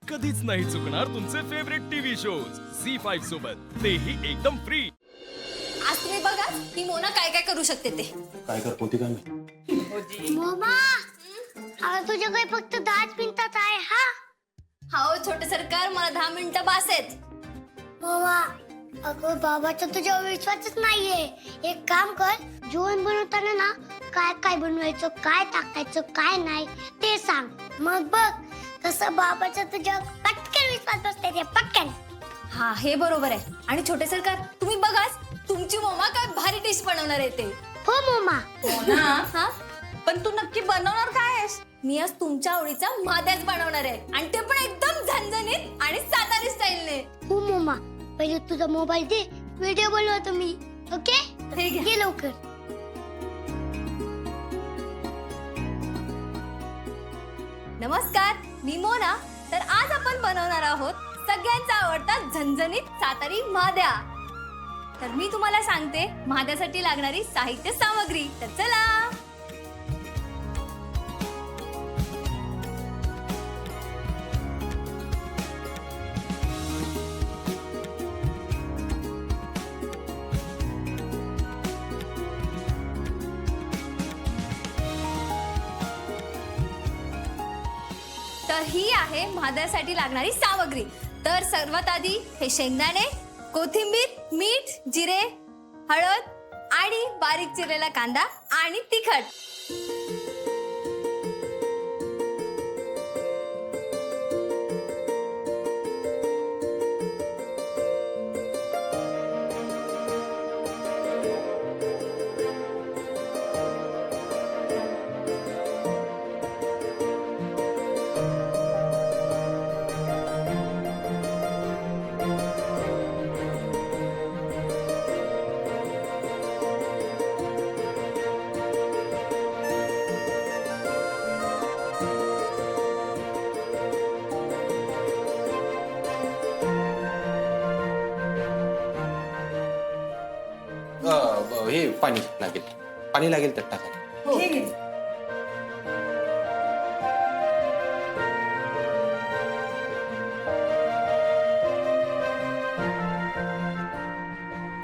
कधीच नाही चुकणार तुमचे फेवरेट टीव्ही शोज झी5 सोबत, तेही एकदम फ्री। आज तुम्ही बघा ही मोना काय काय करू शकते ते। काय कर पोती काय मी मम्मा तुझ्याकडे फक्त 10 मिनिटात आहे हा. हो छोटे सरकार, मला 10 मिनिटं बास आहेत। मम्मा अगं बाबाचा तुझ्यावर विश्वासच नाहीये. एक काम कर, जेवण बनवताना ना काय काय बनवायचं, काय टाकायचं, काय नाही ते सांग. मग बघ कसं बाबाचा तुझ्या पटकन विश्वास बसते ते पटकन. हा हे बरोबर आहे। आणि छोटे सरकार तुम्ही बघाच तुमची मम्मा काय भारी डिश बनवणार आहे ते। हो मम्मा. हा पण तू नक्की बनवणार काय आहेस? मी आज तुमच्या आवडीचा माद्याच बनवणार आहे, आणि ते पण एकदम झणझणीत आणि सातारी स्टाईलने। हो मम्मा, पहिले तुझा मोबाईल दे, व्हिडिओ बनवतो मी. ओके हे घ्या. घे लवकर. नमस्कार, मी मोना. तर आज आपण बनवणार आहोत सगळ्यांचा आवडता झणझणीत सातारी माद्या। तर मी तुम्हाला सांगते माद्यासाठी लागणारी साहित्य सामग्री। तर चला। तर ही आहे माद्यासाठी लागणारी सामग्री। तर सर्वात आधी हे शेंगदाणे, कोथिंबीर, मीठ, जिरे, हळद आणि बारीक चिरलेला कांदा आणि तिखट। हे पाणी लागेल त्यात टाका. हे घे.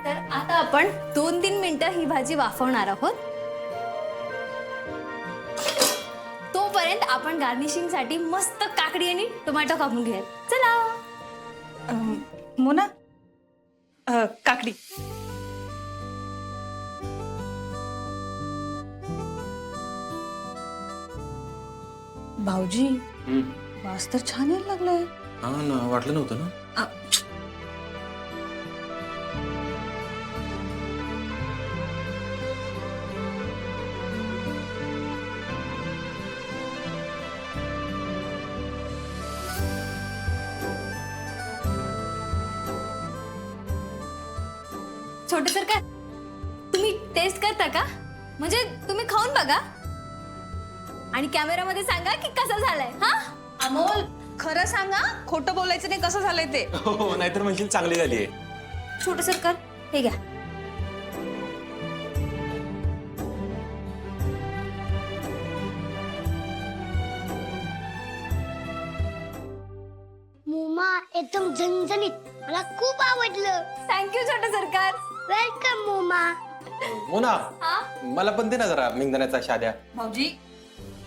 तर आता आपण 2-3 मिनिटं ही भाजी वाफवणार आहोत। तोपर्यंत आपण गार्निशिंग साठी मस्त काकडी आणि टोमॅटो कापून घेऊया। चला। मोना, काकडी. भाऊजी, वास तर छान यायला लागलाय. हा ना, वाटलं नव्हतं ना. अ, छोटे सरकार, तुम्ही टेस्ट करता का? म्हणजे तुम्ही खाऊन बघा आणि कॅमेरामध्ये सांगा की कसं झालंय। हा अमोल, खरं सांगा, खोटं बोलायचं नाही. कसं झालंय ते? हो, नाहीतर म्हणशील चांगली झाली. छोटे सरकार हे घ्या। मम्मा एकदम झणझणीत, मला खूप आवडलं. थँक्यू छोटे सरकार। Welcome mama. हो ना, हा मला पण दे ना जरा शेंगदाण्याचा शाद्या, भाऊजी,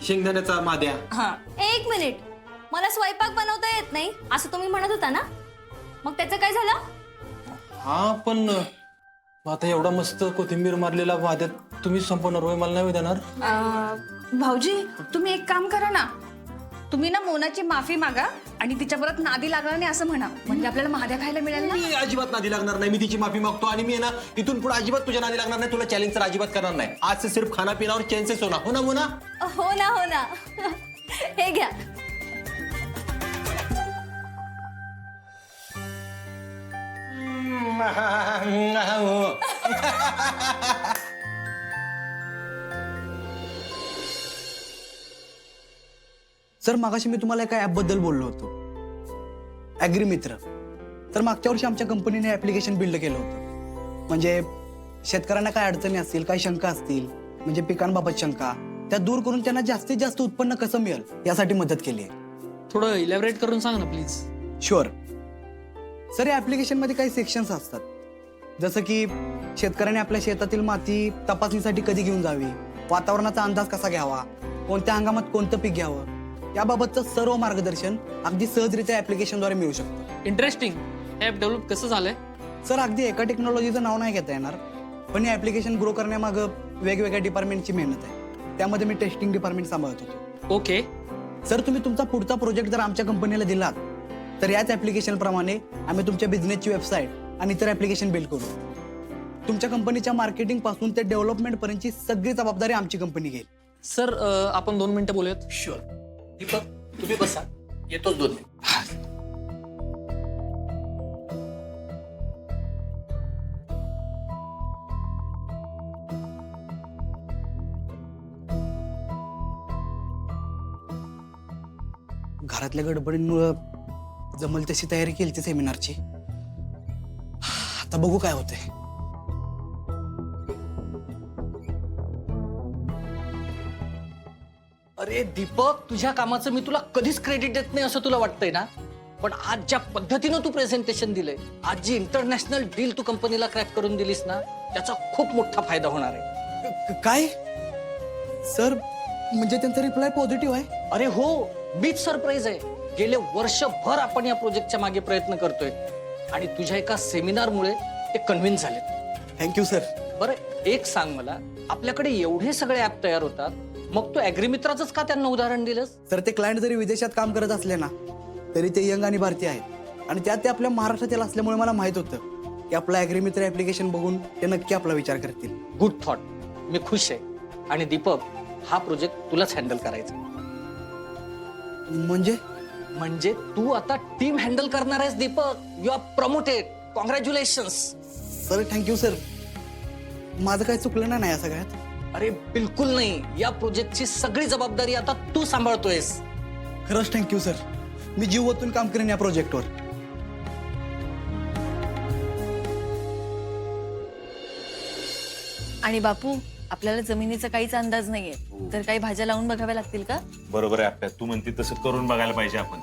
शेंगदाण्याचा माद्या. हा, एक मिनिट, मला स्वयंपाक बनवता येत नाही असं तुम्ही म्हणत होता ना, मग त्याचं काय झालं? हा पण आता एवढा मस्त कोथिंबीर मारलेला माद्यात तुम्ही संपवणार होय, मला नाही देणार. भाऊजी, तुम्ही एक काम करा ना, तुम्ही ना मोनाची माफी मागा आणि तिच्या परत नादी लागणार नाही असं म्हणा, म्हणजे आपल्याला महाद्या खायला मिळेल ना. मी अजिबात नादी लागणार नाही. मी तिची माफी मागतो आणि मी ना इथून पुढे अजिबात तुझ्या नादी लागणार नाही. तुला चॅलेंज तर अजिबात करणार नाही. आज से सिर्फ खाना पिना और चैन से सोना. हो ना मोना? हो ना, हो ना। हे घ्या। सर, मागाशी मी तुम्हाला एका ॲपबद्दल बोललो होतो, ॲग्री मित्र. तर मागच्या वर्षी आमच्या कंपनीने ॲप्लिकेशन बिल्ड केलं होतं. म्हणजे शेतकऱ्यांना काय अडचणी असतील, काय शंका असतील, म्हणजे पिकांबाबत शंका, त्या दूर करून त्यांना जास्तीत जास्त उत्पन्न कसं मिळेल यासाठी मदत केली आहे. थोडं इलॅबरेट करून सांग ना प्लीज. शुअर सर, या ॲप्लिकेशनमध्ये काही सेक्शन्स असतात, जसं की शेतकऱ्याने आपल्या शेतातील माती तपासणीसाठी कधी घेऊन जावी, वातावरणाचा अंदाज कसा घ्यावा, कोणत्या हंगामात कोणतं पीक घ्यावं, याबाबतचं सर्व मार्गदर्शन अगदी सहजरित्या ॲप्लिकेशनद्वारे मिळू शकतं. इंटरेस्टिंग. ॲप डेव्हलप कसं झालंय? सर, अगदी एका टेक्नॉलॉजीचं नाव नाही घेता येणार, पण हे ॲप्लिकेशन ग्रो करण्यामागं वेगवेगळ्या डिपार्टमेंटची मेहनत आहे. त्यामध्ये मी टेस्टिंग डिपार्टमेंट सांभाळत होतो. ओके. सर, तुम्ही तुमचा पुढचा प्रोजेक्ट जर आमच्या कंपनीला दिलात तर याच ॲप्लिकेशन प्रमाणे आम्ही तुमच्या बिझनेसची वेबसाईट आणि इतर ॲप्लिकेशन बिल्ड करू. तुमच्या कंपनीच्या मार्केटिंग पासून ते डेव्हलपमेंट पर्यंतची सगळी जबाबदारी आमची कंपनी घेईल. सर आपण 2 मिनिटं बोलूयात. शुअर. दीपक, तुम्ही बसा, येतोच 2 मिनिट. घरातल्या गडबडींमुळं जमल तशी तयारी केली ती सेमिनारची. आता बघू काय होतंय. अरे दीपक, तुझ्या कामाचं मी तुला कधीच क्रेडिट देत नाही असं तुला वाटतंय ना, पण आज ज्या पद्धतीनं तू प्रेझेंटेशन दिलंय, आज जी इंटरनॅशनल डील तू कंपनीला क्रॅक करून दिलीस ना, त्याचा खूप मोठा फायदा होणार आहे. काय सर, म्हणजे त्यांचा रिप्लाय पॉझिटिव्ह आहे? अरे हो, मीच सरप्राईज आहे. गेले वर्षभर आपण या प्रोजेक्टच्या मागे प्रयत्न करतोय आणि तुझ्या एका सेमिनारमुळे ते कन्व्हिन्स झाले. Thank you sir. बरं, एक सांग मला, आपल्याकडे एवढे सगळे ऍप तयार होतात, मग तू ॲग्रीमित्राचंच का त्यांना उदाहरण दिलंस? सर, ते क्लायंट जरी विदेशात काम करत असले ना तरी ते यंग आणि भारतीय आहेत, आणि त्यात ते आपल्या महाराष्ट्रातील असल्यामुळे मला माहित होतं की आपला ॲग्रीमित्र ॲप्लिकेशन बघून ते नक्की आपला विचार करतील. Good thought. मी खुश आहे. आणि दीपक, हा प्रोजेक्ट तुलाच हँडल करायचा. म्हणजे तू आता टीम हँडल करणार आहेस Deepak. You are promoted. Congratulations. Sir, thank you sir. माझं काही चुकलं नाही या सगळ्यात? अरे बिलकुल नाही. या प्रोजेक्टची सगळी जबाबदारी आता तू सांभाळतोयस. खरंच थँक्यू सर. मी जीव ओतून काम करेन या प्रोजेक्टवर. आणि बापू, आपल्याला जमिनीचा काहीच अंदाज नाहीये, तर काही भाज्या लावून बघाव्या लागतील का? बरोबर आहे आपल्या, तू म्हणते तसं करून बघायला पाहिजे आपण.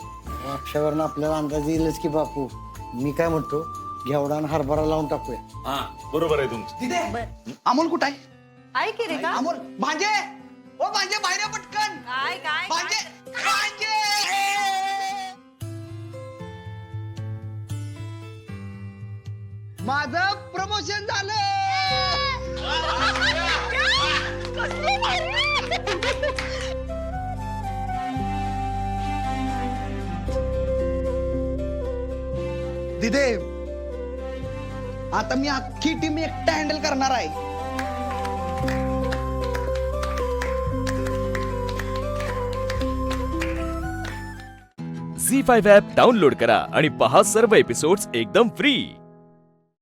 अक्षरावरनं आपल्याला अंदाज येईलच की बापू. मी काय म्हणतो, घेवडा आणि हरभरा लावून टाकूया. हा बरोबर आहे तुमचं. तिथे अमोल कुठं आहे? आहे की रे का? अमोल, भांजे, ओ भांजे, बाहेर ये पटकन. काय काय भांजे, भांजे. माझं प्रमोशन झालं. दिदे, आता मी अख्खी टीम एकटा हँडल करणार आहे. झी5 ॲप डाउनलोड करा आणि पहा सर्व एपिसोड्स एकदम फ्री.